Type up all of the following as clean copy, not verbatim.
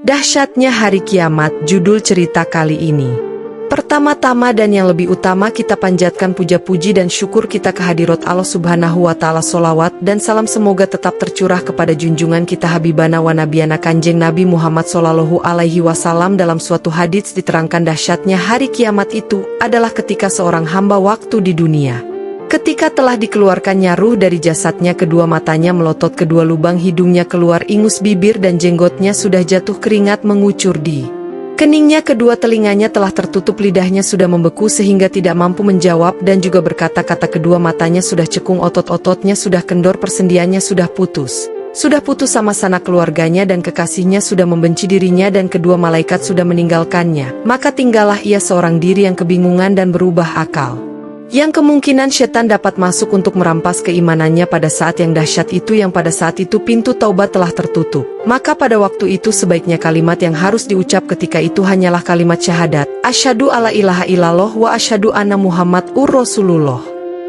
Dahsyatnya hari kiamat, judul cerita kali ini. Pertama-tama dan yang lebih utama kita panjatkan puja-puji dan syukur kita kehadirat Allah Subhanahu wa Ta'ala. Sholawat dan salam semoga tetap tercurah kepada junjungan kita Habibana wa Nabiana Kanjeng Nabi Muhammad Sallallahu Alaihi Wasallam. Dalam suatu hadits diterangkan dahsyatnya hari kiamat itu adalah ketika seorang hamba waktu di dunia. Ketika telah dikeluarkannya ruh dari jasadnya, kedua matanya melotot, kedua lubang hidungnya keluar ingus, bibir dan jenggotnya sudah jatuh, keringat mengucur di keningnya, kedua telinganya telah tertutup, lidahnya sudah membeku sehingga tidak mampu menjawab dan juga berkata-kata, kedua matanya sudah cekung, otot-ototnya sudah kendor, persendiannya sudah putus sama sanak keluarganya dan kekasihnya sudah membenci dirinya dan kedua malaikat sudah meninggalkannya. Maka tinggallah ia seorang diri yang kebingungan dan berubah akal. Yang kemungkinan setan dapat masuk untuk merampas keimanannya pada saat yang dahsyat itu, yang pada saat itu pintu taubat telah tertutup. Maka pada waktu itu sebaiknya kalimat yang harus diucap ketika itu hanyalah kalimat syahadat, asyhadu alla ilaha illallah wa asyhadu anna muhammadur rasulullah.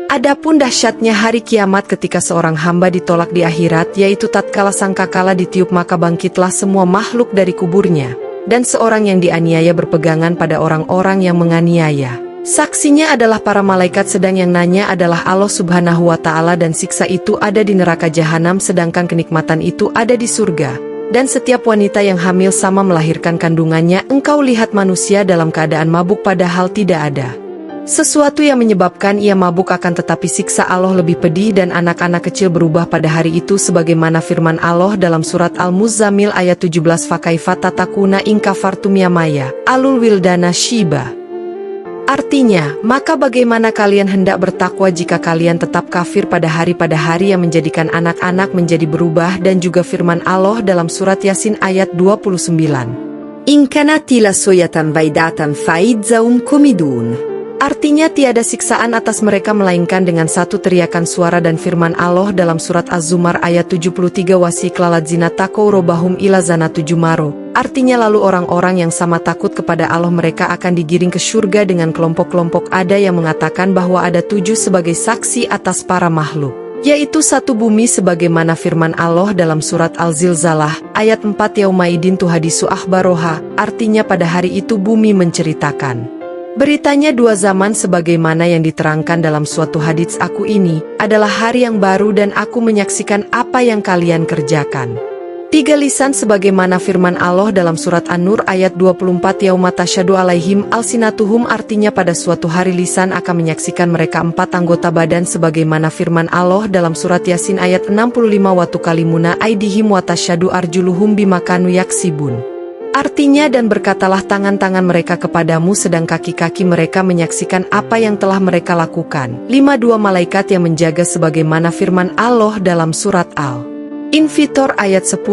Adapun dahsyatnya hari kiamat ketika seorang hamba ditolak di akhirat, yaitu tatkala sangkakala ditiup maka bangkitlah semua makhluk dari kuburnya, dan seorang yang dianiaya berpegangan pada orang-orang yang menganiaya. Saksinya adalah para malaikat, sedang yang nanya adalah Allah Subhanahu wa Ta'ala, dan siksa itu ada di neraka jahanam sedangkan kenikmatan itu ada di surga. Dan setiap wanita yang hamil sama melahirkan kandungannya, engkau lihat manusia dalam keadaan mabuk padahal tidak ada sesuatu yang menyebabkan ia mabuk, akan tetapi siksa Allah lebih pedih dan anak-anak kecil berubah pada hari itu sebagaimana firman Allah dalam surat Al-Muzammil ayat 17, fakaifa tatakuna in kafartum ya maya alul wildana shiba. Artinya, maka bagaimana kalian hendak bertakwa jika kalian tetap kafir pada hari yang menjadikan anak-anak menjadi berubah, dan juga firman Allah dalam surat Yasin ayat 29. In kanat ila soyatan baidatan faidzaum kumidun. Artinya tiada siksaan atas mereka melainkan dengan satu teriakan suara, dan firman Allah dalam surat Az-Zumar ayat 73, wasiqlaladzina taqaw robahum ila zanatu jumaro. Artinya lalu orang-orang yang sama takut kepada Allah mereka akan digiring ke surga dengan kelompok-kelompok. Ada yang mengatakan bahwa ada 7 sebagai saksi atas para makhluk, yaitu satu bumi sebagaimana firman Allah dalam surat Al-Zilzalah ayat 4, yaumaidin tuhadisu akhbaroha. Artinya pada hari itu bumi menceritakan beritanya 2 zaman sebagaimana yang diterangkan dalam suatu hadits, aku ini adalah hari yang baru dan aku menyaksikan apa yang kalian kerjakan. 3 lisan sebagaimana firman Allah dalam surat An-Nur ayat 24, yauma tasyhadu alaihim alsinatuhum. Artinya pada suatu hari lisan akan menyaksikan mereka 4 anggota badan sebagaimana firman Allah dalam surat Yasin ayat 65, watukalimuna aidihim watasyhadu arjuluhum bimakanu yaksibun. Artinya, dan berkatalah tangan-tangan mereka kepadamu sedang kaki-kaki mereka menyaksikan apa yang telah mereka lakukan. 5 malaikat yang menjaga sebagaimana firman Allah dalam surat Al-Infitor ayat 10,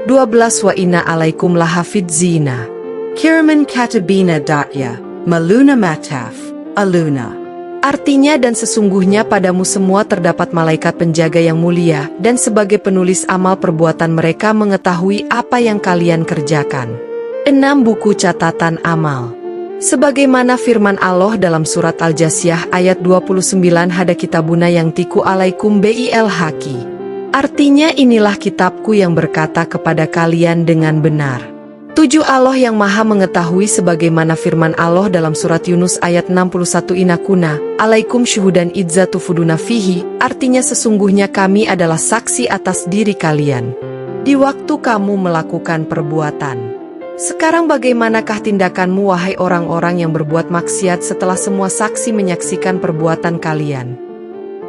12, wa inna alaikum lahafidzina kiraman katibina datya maluna mataf aluna. Artinya, dan sesungguhnya padamu semua terdapat malaikat penjaga yang mulia, dan sebagai penulis amal perbuatan mereka mengetahui apa yang kalian kerjakan. 6 buku catatan amal. Sebagaimana firman Allah dalam surat Al-Jasiyah ayat 29, hada kitabuna yang tiku alaikum bil haqi. Artinya, inilah kitabku yang berkata kepada kalian dengan benar. 7 Allah yang maha mengetahui sebagaimana firman Allah dalam surat Yunus ayat 61, inakuna alaikum syuhudan idzatu fuduna fihi. Artinya sesungguhnya kami adalah saksi atas diri kalian di waktu kamu melakukan perbuatan. Sekarang bagaimanakah tindakanmu wahai orang-orang yang berbuat maksiat setelah semua saksi menyaksikan perbuatan kalian?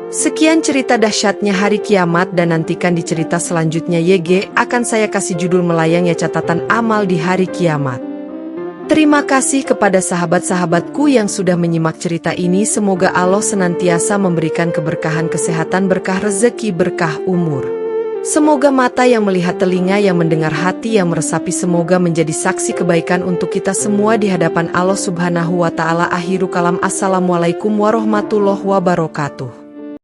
Sekian cerita dahsyatnya hari kiamat, dan nantikan di cerita selanjutnya YG akan saya kasih judul melayangnya catatan amal di hari kiamat. Terima kasih kepada sahabat-sahabatku yang sudah menyimak cerita ini. Semoga Allah senantiasa memberikan keberkahan, kesehatan, berkah rezeki, berkah umur. Semoga mata yang melihat, telinga yang mendengar, hati yang meresapi, semoga menjadi saksi kebaikan untuk kita semua di hadapan Allah Subhanahu wa Ta'ala. Akhiru kalam, assalamualaikum warahmatullahi wabarakatuh.